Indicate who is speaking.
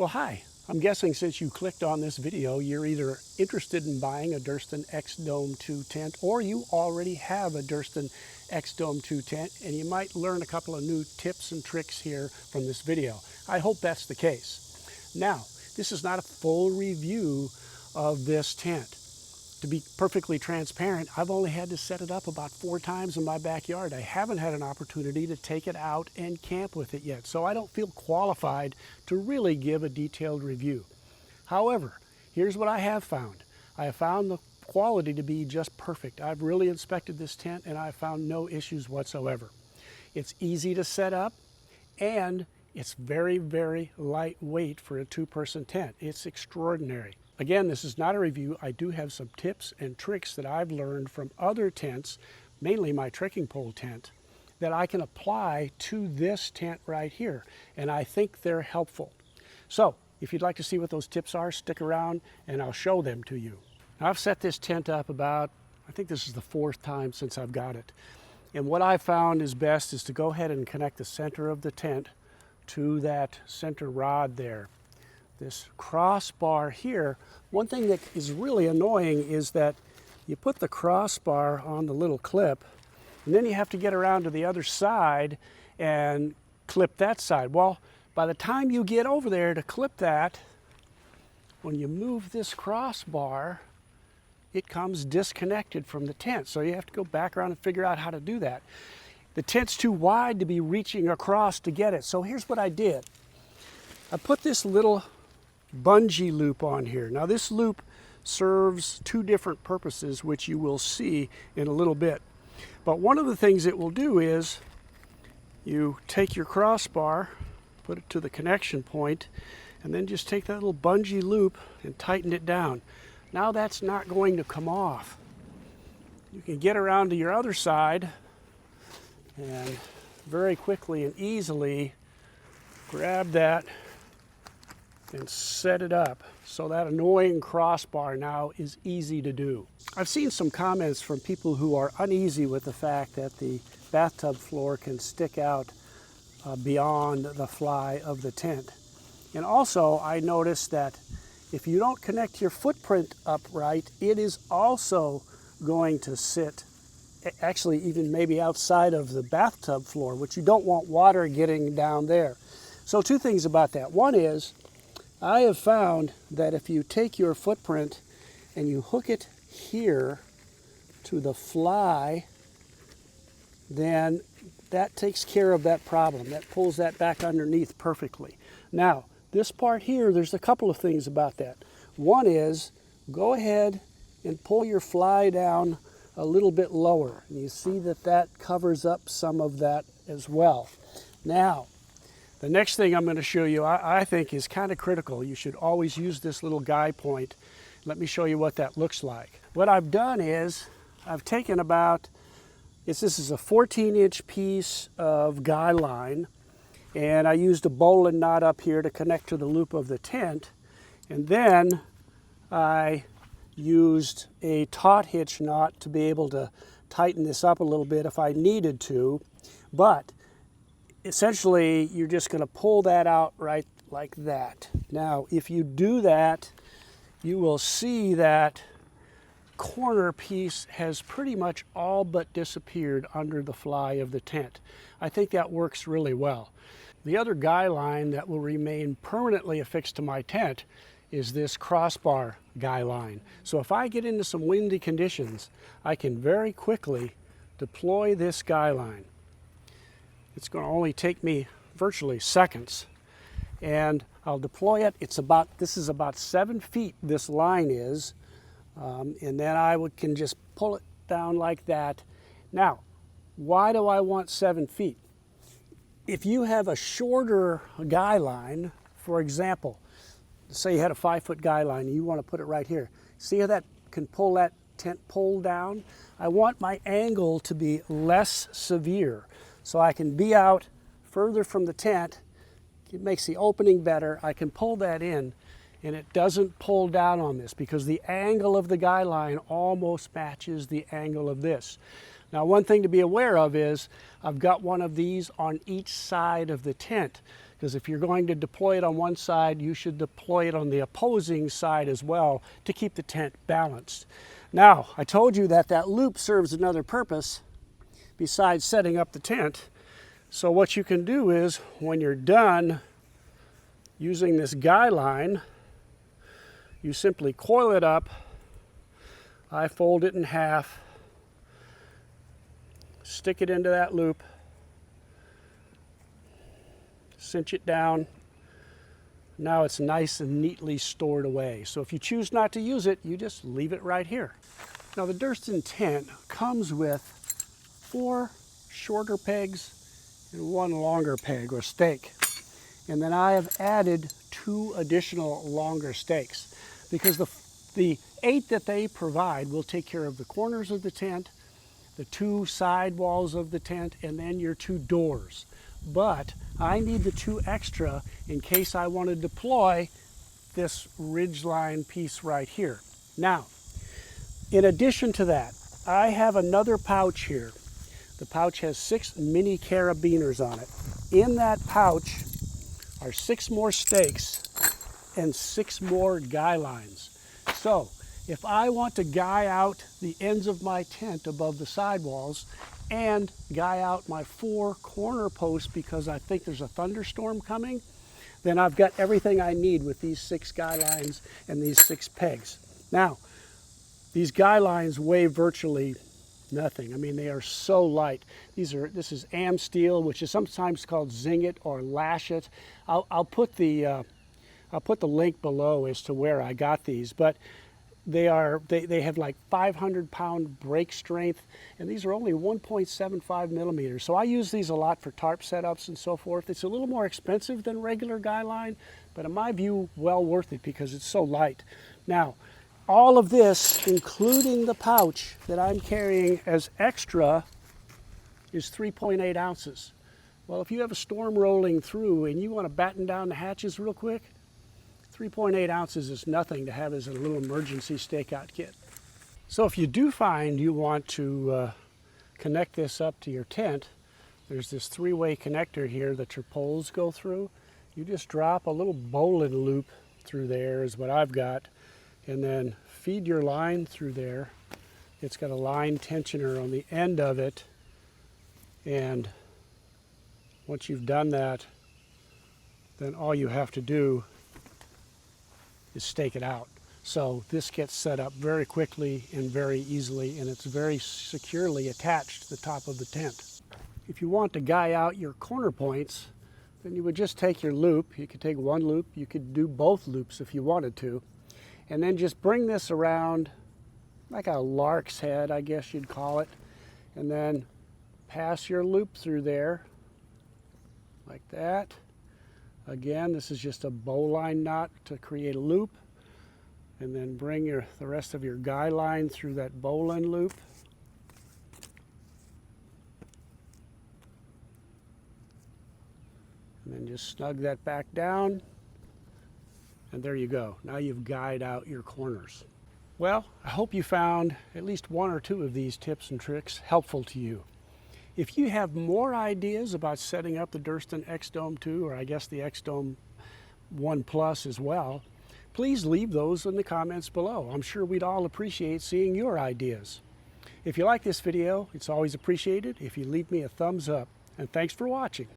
Speaker 1: Well, hi. I'm guessing since you clicked on this video, you're either interested in buying a Durston X Dome 2 tent, or you already have a Durston X Dome 2 tent, and you might learn a couple of new tips and tricks here from this video. I hope that's the case. Now, this is not a full review of this tent. To be perfectly transparent, I've only had to set it up about 4 times in my backyard. I haven't had an opportunity to take it out and camp with it yet, so I don't feel qualified to really give a detailed review. However, here's what I have found. I have found the quality to be just perfect. I've really inspected this tent and I found no issues whatsoever. It's easy to set up and it's very, very lightweight for a 2-person tent. It's extraordinary. Again, this is not a review. I do have some tips and tricks that I've learned from other tents, mainly my trekking pole tent, that I can apply to this tent right here. And I think they're helpful. So if you'd like to see what those tips are, stick around and I'll show them to you. Now, I've set this tent up about, I think this is the 4th time since I've got it. And what I found is best is to go ahead and connect the center of the tent to that center rod there. This crossbar here, one thing that is really annoying is that you put the crossbar on the little clip and then you have to get around to the other side and clip that side. Well, by the time you get over there to clip that, when you move this crossbar, it comes disconnected from the tent. So you have to go back around and figure out how to do that. The tent's too wide to be reaching across to get it. So here's what I did. I put this little bungee loop on here. Now this loop serves 2 different purposes, which you will see in a little bit. But one of the things it will do is you take your crossbar, put it to the connection point, and then just take that little bungee loop and tighten it down. Now that's not going to come off. You can get around to your other side and very quickly and easily grab that and set it up. So that annoying crossbar now is easy to do. I've seen some comments from people who are uneasy with the fact that the bathtub floor can stick out beyond the fly of the tent. And also I noticed that if you don't connect your footprint upright, it is also going to sit actually even maybe outside of the bathtub floor, which you don't want water getting down there. So 2 things about that. One is, I have found that if you take your footprint and you hook it here to the fly, then that takes care of that problem. That pulls that back underneath perfectly. Now, this part here, there's a couple of things about that. One is, go ahead and pull your fly down a little bit lower. And you see that that covers up some of that as well. Now, the next thing I'm going to show you, I think is kind of critical. You should always use this little guy point. Let me show you what that looks like. What I've done is, I've taken about, this is a 14-inch piece of guy line, and I used a bowline knot up here to connect to the loop of the tent, and then I used a taut hitch knot to be able to tighten this up a little bit if I needed to, but essentially you're just going to pull that out right like that. Now if you do that, you will see that corner piece has pretty much all but disappeared under the fly of the tent. I think that works really well. The other guy line that will remain permanently affixed to my tent is this crossbar guy line. So if I get into some windy conditions, I can very quickly deploy this guy line. It's going to only take me virtually seconds, and I'll deploy it. This is about 7 feet, this line is, and then I can just pull it down like that. Now, why do I want 7 feet? If you have a shorter guy line, for example, say you had a 5-foot guy line and you want to put it right here. See how that can pull that tent pole down? I want my angle to be less severe, so I can be out further from the tent. It makes the opening better. I can pull that in and it doesn't pull down on this because the angle of the guy line almost matches the angle of this. Now, one thing to be aware of is I've got one of these on each side of the tent because if you're going to deploy it on one side, you should deploy it on the opposing side as well to keep the tent balanced. Now, I told you that that loop serves another purpose besides setting up the tent. So what you can do is, when you're done using this guy line, you simply coil it up. I fold it in half, stick it into that loop, cinch it down. Now it's nice and neatly stored away. So if you choose not to use it, you just leave it right here. Now the Durston tent comes with 4 shorter pegs and 1 longer peg or stake. And then I have added 2 additional longer stakes, because the 8 that they provide will take care of the corners of the tent, the 2 side walls of the tent, and then your 2 doors. But I need the 2 extra in case I want to deploy this ridgeline piece right here. Now, in addition to that, I have another pouch here. The pouch has 6 mini carabiners on it. In that pouch are 6 more stakes and 6 more guy lines. So if I want to guy out the ends of my tent above the sidewalls and guy out my 4 corner posts because I think there's a thunderstorm coming, then I've got everything I need with these 6 guy lines and these 6 pegs. Now, these guy lines weigh virtually nothing. I mean, they are so light. This is Am steel, which is sometimes called Zing It or Lash It. I'll put the link below as to where I got these, but they have like 500-pound break strength, and these are only 1.75 millimeters. So I use these a lot for tarp setups and so forth. It's a little more expensive than regular guy line, but in my view, well worth it because it's so light. Now, all of this, including the pouch that I'm carrying as extra, is 3.8 ounces. Well, if you have a storm rolling through and you want to batten down the hatches real quick, 3.8 ounces is nothing to have as a little emergency stakeout kit. So if you do find you want to connect this up to your tent, there's this 3-way connector here that your poles go through. You just drop a little bowline loop through there, is what I've got, and then feed your line through there. It's got a line tensioner on the end of it, and once you've done that, then all you have to do is stake it out. So this gets set up very quickly and very easily, and it's very securely attached to the top of the tent. If you want to guy out your corner points, then you would just take your loop. You could take 1 loop, you could do both loops if you wanted to, and then just bring this around like a lark's head, I guess you'd call it, and then pass your loop through there like that. Again, this is just a bowline knot to create a loop, and then bring the rest of your guy line through that bowline loop. And then just snug that back down, and there you go. Now you've guyed out your corners. Well, I hope you found at least 1 or 2 of these tips and tricks helpful to you. If you have more ideas about setting up the Durston X-Dome 2, or I guess the X-Dome 1 Plus as well, please leave those in the comments below. I'm sure we'd all appreciate seeing your ideas. If you like this video, it's always appreciated if you leave me a thumbs up. And thanks for watching.